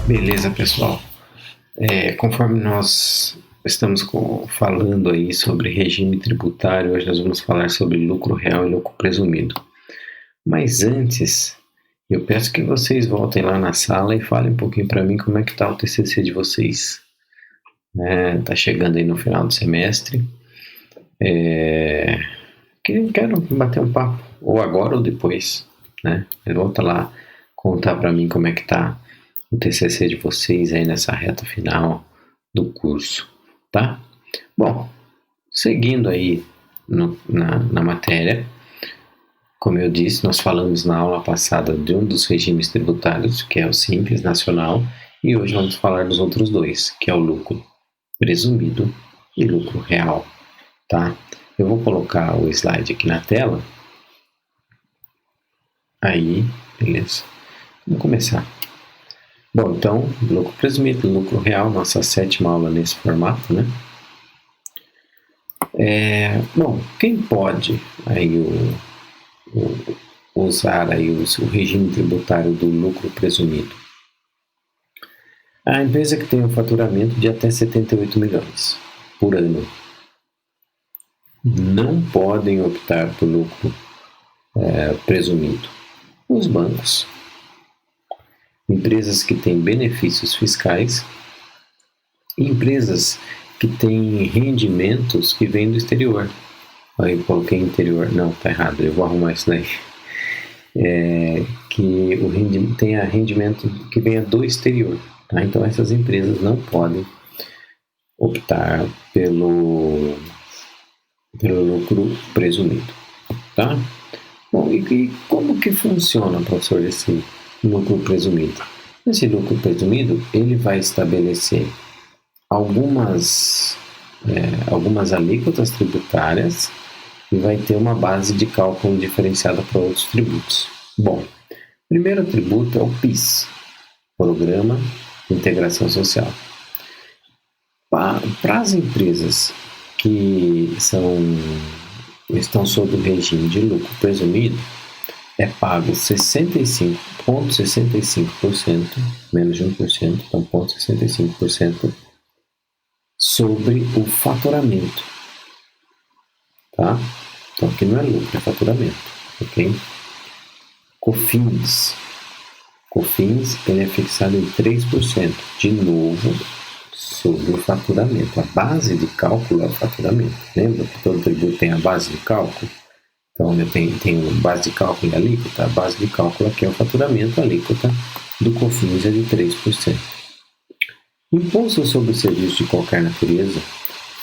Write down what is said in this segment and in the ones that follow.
Beleza, pessoal. Conforme nós estamos falando aí sobre regime tributário, hoje nós vamos falar sobre lucro real e lucro presumido. Mas antes, eu peço que vocês voltem lá na sala e falem um pouquinho para mim como é que está o TCC de vocês. Tá chegando aí no final do semestre. Quero bater um papo, ou agora ou depois, né? Volta lá contar para mim como é que tá o TCC de vocês aí nessa reta final do curso, tá? Bom, seguindo aí na matéria, como eu disse, nós falamos na aula passada de um dos regimes tributários, que é o Simples Nacional, e hoje vamos falar dos outros dois, que é o lucro presumido e lucro real, tá? Eu vou colocar o slide aqui na tela. Aí, beleza. Vamos começar. Bom, então, lucro presumido e lucro real, nossa 7ª aula nesse formato, né? Bom, quem pode aí usar aí o regime tributário do lucro presumido? A empresa que tem um faturamento de até 78 milhões por ano não podem optar por lucro presumido. Os bancos, empresas que têm benefícios fiscais, empresas que têm rendimentos que vêm do exterior. Aí eu coloquei interior, não, tá errado, eu vou arrumar isso daí. Que tenha rendimento que venha do exterior, tá? Então essas empresas não podem optar pelo lucro presumido, tá? Bom, e como que funciona, professor, esse lucro presumido? Esse lucro presumido, ele vai estabelecer algumas alíquotas tributárias e vai ter uma base de cálculo diferenciada para outros tributos. Bom, o primeiro tributo é o PIS, Programa de Integração Social. Para as empresas que estão sob o regime de lucro presumido, é pago 65,65%, menos de 1%, então 0,65% sobre o faturamento, tá? Então aqui não é lucro, é faturamento, ok? COFINS, ele é fixado em 3%, de novo, sobre o faturamento. A base de cálculo é o faturamento. Lembra que todo tributo tem a base de cálculo? Então, tem base de cálculo e alíquota. A base de cálculo aqui é o faturamento, a alíquota do COFINS é de 3%. Imposto sobre serviço de qualquer natureza,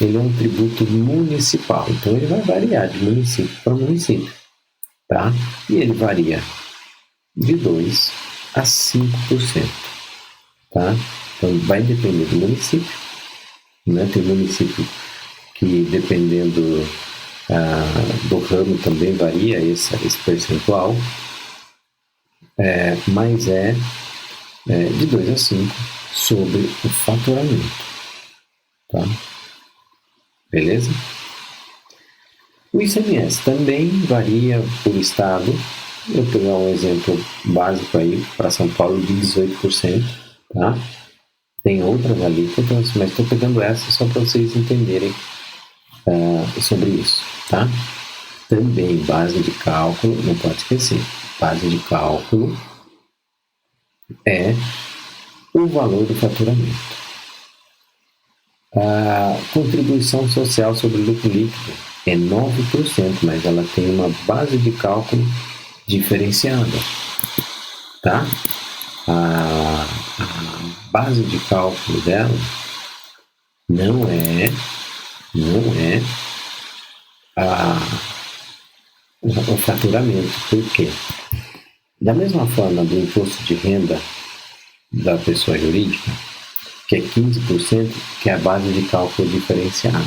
ele é um tributo municipal. Então, ele vai variar de município para município, tá? E ele varia de 2% a 5%, tá? Então, vai depender do município, né? Tem município que, dependendo do ramo, também varia esse percentual, mas de 2 a 5% sobre o faturamento, tá? Beleza? O ICMS também varia por estado. Eu vou pegar um exemplo básico aí para São Paulo de 18%, tá? Tem outras alíquotas, mas estou pegando essa só para vocês entenderem sobre isso, tá? Também base de cálculo, não pode esquecer, base de cálculo é o valor do faturamento. A contribuição social sobre o lucro líquido é 9%, mas ela tem uma base de cálculo diferenciada, tá? A base de cálculo dela não é o faturamento. Por quê? Da mesma forma do imposto de renda da pessoa jurídica, que é 15%, que é a base de cálculo diferenciada.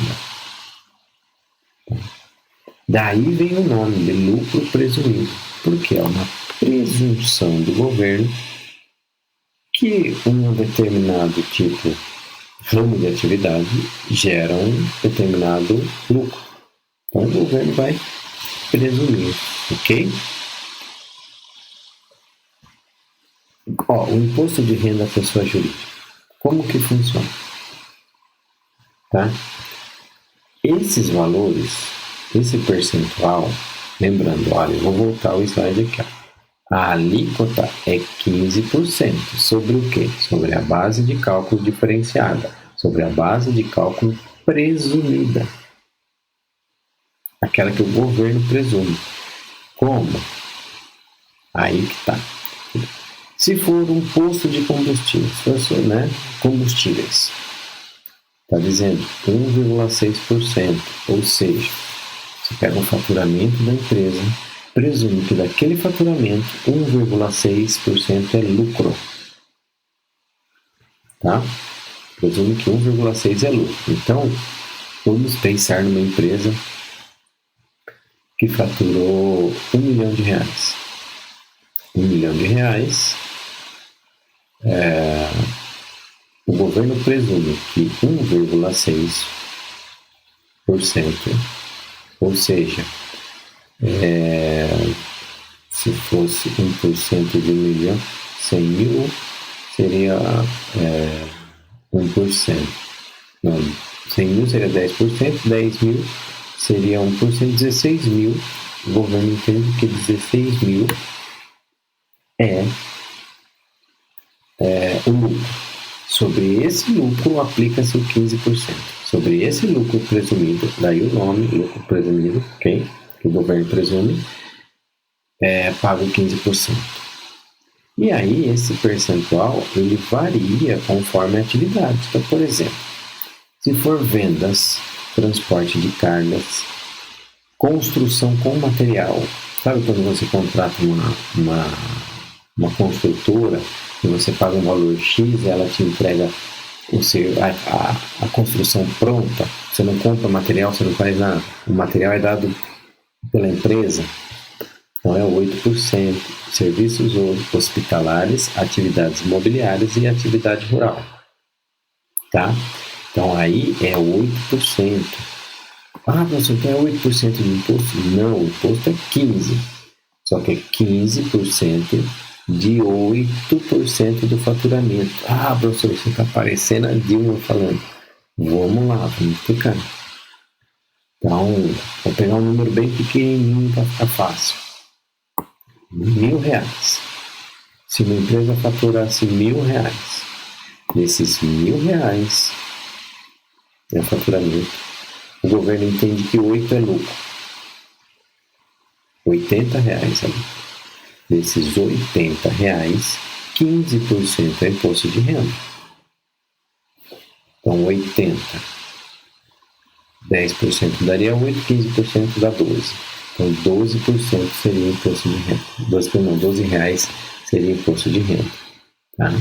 Daí vem o nome de lucro presumido, porque é uma presunção do governo que um determinado tipo, ramo de atividade gera um determinado lucro, Então o governo vai presumir, ok? O imposto de renda da pessoa jurídica. Como que funciona? Tá? Esses valores, esse percentual, lembrando, olha, eu vou voltar ao slide aqui. A alíquota é 15%. Sobre o quê? Sobre a base de cálculo diferenciada. Sobre a base de cálculo presumida. Aquela que o governo presume. Como? Aí que tá. Se for um posto de combustível, combustíveis, está dizendo 1,6%, ou seja, você pega o faturamento da empresa, presume que daquele faturamento 1,6% é lucro, tá? Presume que 1,6% é lucro. Então, vamos pensar numa empresa que faturou R$1 milhão. R$1 milhão. O governo presume que 1,6%, ou seja, se fosse 1% de 1 milhão, 100 mil seria 1%. Não, 100 mil seria 10%, 10 mil seria 1%, 16 mil. O governo entende que 16 mil é o lucro. Sobre esse lucro aplica-se o 15%. Sobre esse lucro presumido, daí o nome, lucro presumido, okay? Que o governo presume, paga o 15%. E aí esse percentual ele varia conforme a atividade. Então, por exemplo, se for vendas, transporte de cargas, construção com material, sabe quando você contrata uma construtora e você paga um valor X, ela te entrega a construção pronta, você não compra material, você não faz nada, o material é dado pela empresa, então é 8%, serviços hospitalares, atividades imobiliárias e atividade rural, tá? Então aí é 8%. Professor, então é 8% de imposto? Não, o imposto é 15%, só que é 15% de 8% do faturamento. Professor, você está parecendo a Dilma falando. Vamos lá, vamos explicar. Então, vou pegar um número bem pequenininho para ficar fácil. R$1.000. Se uma empresa faturasse R$1.000, desses R$1.000 é o faturamento, o governo entende que 8 é lucro. R$80 ali. Desses R$80, 15% é imposto de renda. Então, 80. 10% daria 8, 15% dá 12. Então, 12% seria imposto de renda. R$12 seria imposto de renda. Tá?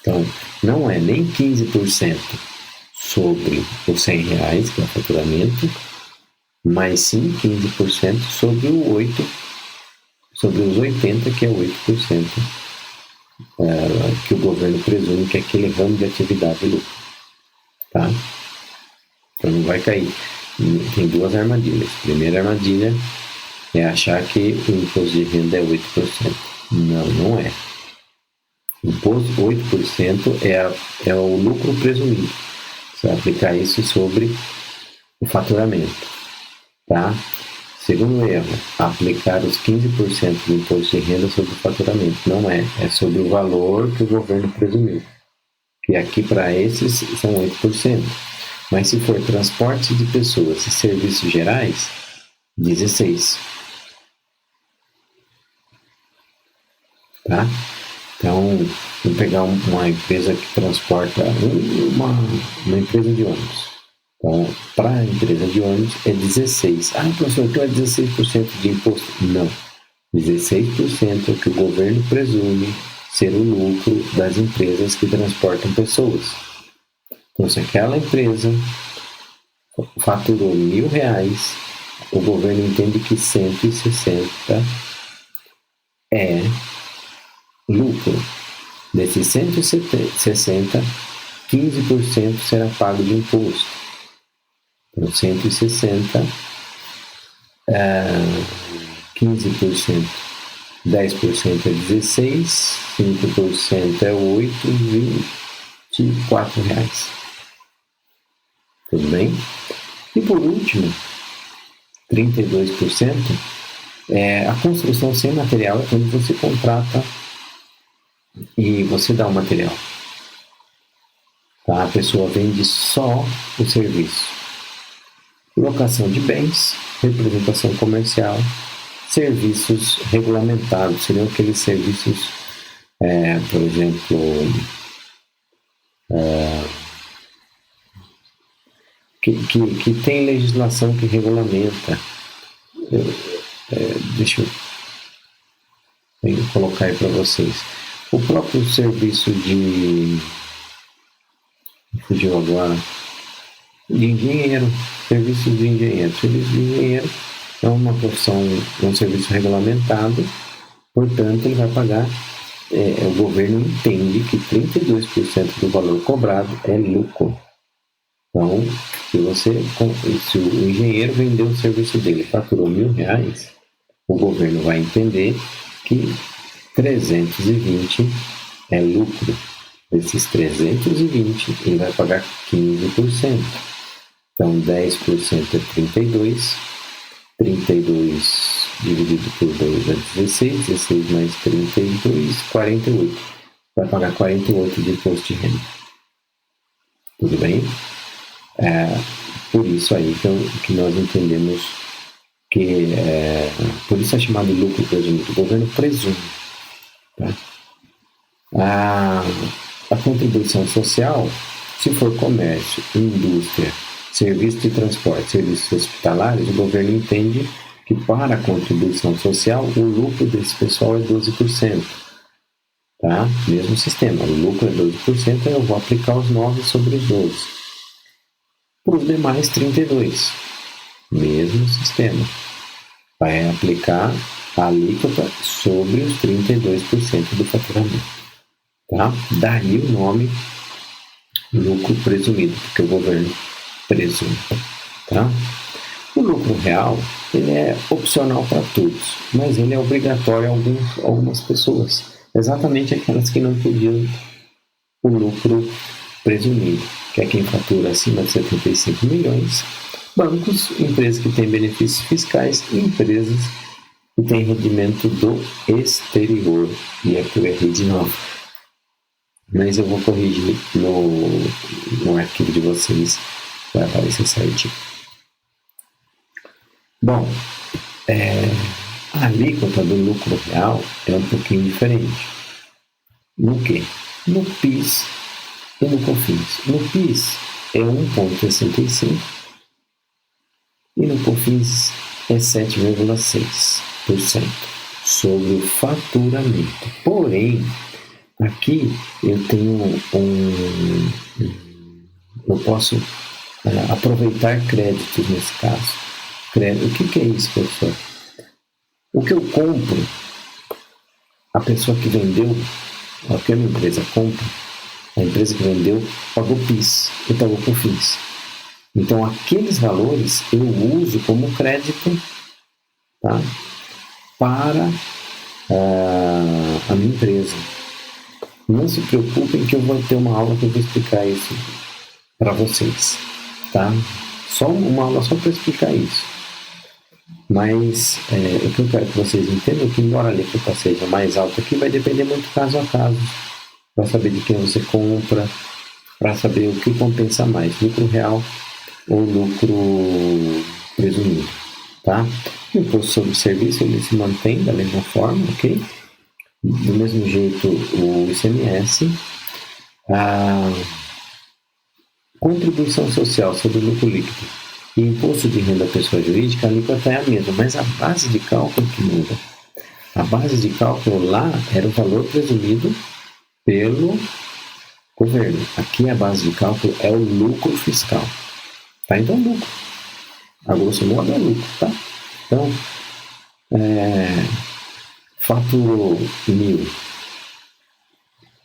Então, não é nem 15% sobre os R$100, que é o faturamento, mas sim 15% sobre o 8%, sobre os 80%, que é 8%, que o governo presume que é aquele ramo de atividade lucro. Tá? Então não vai cair. Tem duas armadilhas. A primeira armadilha é achar que o imposto de renda é 8%. Não, não é. O imposto 8% é o lucro presumido. Você vai aplicar isso sobre o faturamento. Tá? Segundo erro, aplicar os 15% do imposto de renda sobre o faturamento. Não é sobre o valor que o governo presumiu. Que aqui para esses são 8%. Mas se for transporte de pessoas e serviços gerais, 16%. Tá? Então, vou pegar uma empresa que transporta uma empresa de ônibus. Então, para a empresa de ônibus é 16%. Professor, então é 16% de imposto? Não. 16% é o que o governo presume ser o lucro das empresas que transportam pessoas. Então, se aquela empresa faturou R$1.000, o governo entende que 160 é lucro. Desses 160, 15% será pago de imposto. Então, 160 15%, 10% é 16, 5% é 8, R$24. Tudo bem? E por último, 32% é a construção sem material, é quando você contrata e você dá o material. Tá? A pessoa vende só o serviço. Locação de bens, representação comercial, serviços regulamentados, seriam aqueles serviços, por exemplo, que tem legislação que regulamenta. Deixa eu colocar aí para vocês. O próprio serviço de... fugiu agora. De engenheiro. Serviço de engenheiro. Serviço de engenheiro é uma profissão, um serviço regulamentado, portanto, ele vai pagar. O governo entende que 32% do valor cobrado é lucro. Então, se o engenheiro vendeu o serviço dele, faturou R$1.000, o governo vai entender que 320 é lucro. Desses 320, ele vai pagar 15%. Então, 10% é 32. 32 dividido por 2 é 16. 16 mais 32, 48. Vai pagar 48 de imposto de renda. Tudo bem? Por isso aí que nós entendemos que por isso é chamado lucro presumido. O governo presume. Tá? A contribuição social, se for comércio, indústria, serviço de transporte, serviços hospitalares, o governo entende que para a contribuição social o lucro desse pessoal é 12%. Tá? Mesmo sistema, o lucro é 12%, eu vou aplicar os 9 sobre os 12. Para os demais, 32%. Mesmo sistema. Vai aplicar a alíquota sobre os 32% do faturamento. Tá? Daí o nome lucro presumido, porque o governo presume. Tá? O lucro real, ele é opcional para todos, mas ele é obrigatório a algumas pessoas. Exatamente aquelas que não pediam o lucro presumido, que é quem fatura acima de 75 milhões, bancos, empresas que têm benefícios fiscais e empresas que têm rendimento do exterior. E aqui eu errei de novo. Mas eu vou corrigir no arquivo de vocês, vai aparecer certinho. Bom, a alíquota do lucro real é um pouquinho diferente. No quê? No PIS e no COFINS. No PIS é 1,65% e no COFINS é 7,6% sobre o faturamento. Porém, aqui eu tenho eu posso aproveitar créditos nesse caso. O que é isso, professor? O que eu compro, a pessoa que vendeu, aquela empresa compra, a empresa que vendeu pagou PIS e pagou COFINS. Então, aqueles valores eu uso como crédito, tá? Para a minha empresa. Não se preocupem que eu vou ter uma aula que eu vou explicar isso para vocês, tá? Só uma aula só para explicar isso. Mas o que eu quero que vocês entendam é que, embora a alíquota seja mais alta aqui, vai depender muito caso a caso, para saber de quem você compra, para saber o que compensa mais, lucro real ou lucro presumido, tá? O imposto sobre o serviço, ele se mantém da mesma forma, ok? Do mesmo jeito, o ICMS, a contribuição social sobre o lucro líquido e imposto de renda da pessoa jurídica, a alíquota é a mesma, mas a base de cálculo que muda. A base de cálculo lá era o valor presumido pelo governo. Aqui a base de cálculo é o lucro fiscal. Tá? Então, lucro. A grosso modo é lucro, tá? Então, faturou 1.000,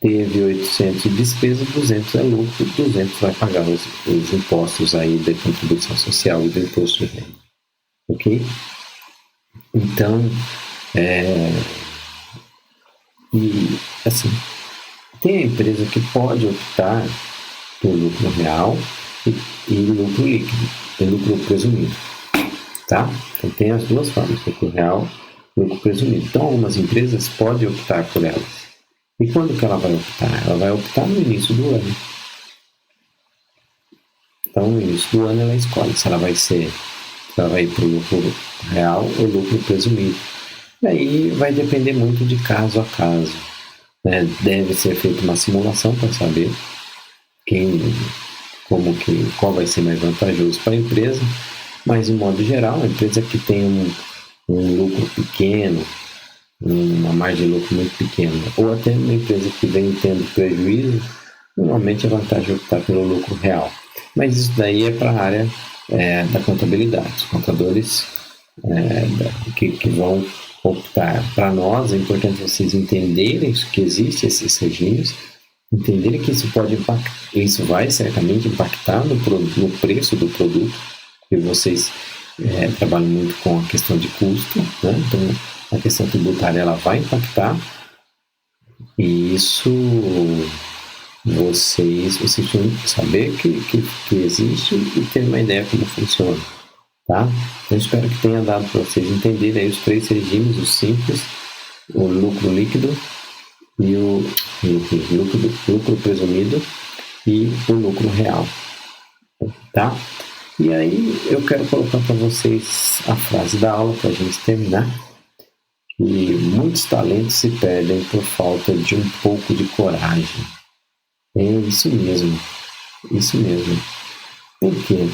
teve 800 de despesa, 200 é lucro, 200 vai pagar os impostos aí da contribuição social e do imposto de renda. Ok? Então, e assim, tem a empresa que pode optar por lucro real e lucro líquido, e lucro presumido, tá? Então tem as duas formas, lucro real e lucro presumido. Então algumas empresas podem optar por elas. E quando que ela vai optar? Ela vai optar no início do ano. Então no início do ano ela escolhe se ela vai ir para o lucro real ou lucro presumido. E aí vai depender muito de caso a caso. Deve ser feita uma simulação para saber qual vai ser mais vantajoso para a empresa, mas de modo geral, a empresa que tem um lucro pequeno, uma margem de lucro muito pequena, ou até uma empresa que vem tendo prejuízo, normalmente é vantagem optar pelo lucro real. Mas isso daí é para a área da contabilidade. Os contadores que vão optar. Para nós, é importante vocês entenderem que existem esses regimes, entenderem que isso vai certamente impactar no preço do produto, porque vocês trabalham muito com a questão de custo, né? Então a questão tributária ela vai impactar, e isso vocês precisam saber que existe e ter uma ideia como funciona, tá? Eu espero que tenha dado para vocês entenderem aí os 3 regimes, o simples, o lucro líquido e o lucro presumido e o lucro real, tá? E aí eu quero colocar para vocês a frase da aula para a gente terminar. E muitos talentos se perdem por falta de um pouco de coragem. É isso mesmo, isso mesmo. Por quê?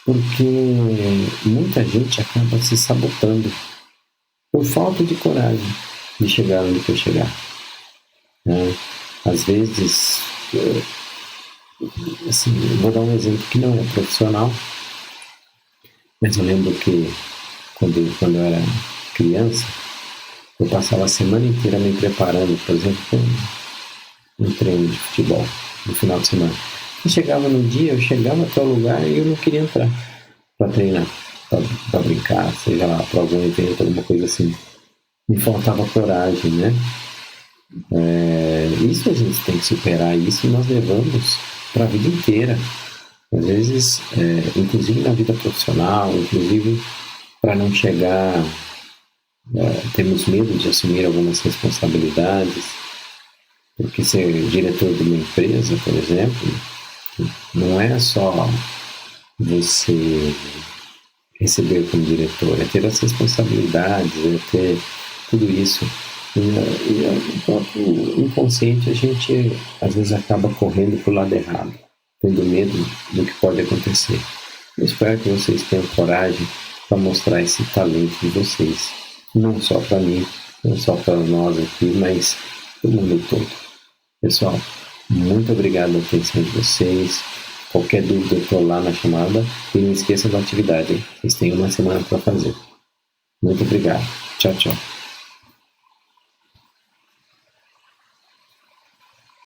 Porque muita gente acaba se sabotando por falta de coragem de chegar onde quer chegar. Às vezes, assim, vou dar um exemplo que não é profissional, mas eu lembro que quando eu era criança, eu passava a semana inteira me preparando, por exemplo, para um treino de futebol no final de semana. E chegava no dia, eu chegava até o lugar e eu não queria entrar para treinar, para brincar, seja lá, para algum evento, alguma coisa assim. Me faltava coragem, né? Isso a gente tem que superar, isso nós levamos para a vida inteira. Às vezes, inclusive na vida profissional, inclusive para não chegar... temos medo de assumir algumas responsabilidades, porque ser diretor de uma empresa, por exemplo, não é só você receber como diretor, é ter as responsabilidades, é ter tudo isso. E o próprio inconsciente, a gente às vezes acaba correndo para o lado errado, tendo medo do que pode acontecer. Eu espero que vocês tenham coragem para mostrar esse talento de vocês. Não só para mim, não só para nós aqui, mas para o mundo todo. Pessoal, muito obrigado pela atenção de vocês. Qualquer dúvida, eu estou lá na chamada. E não esqueçam da atividade, hein? Vocês têm uma semana para fazer. Muito obrigado. Tchau, tchau.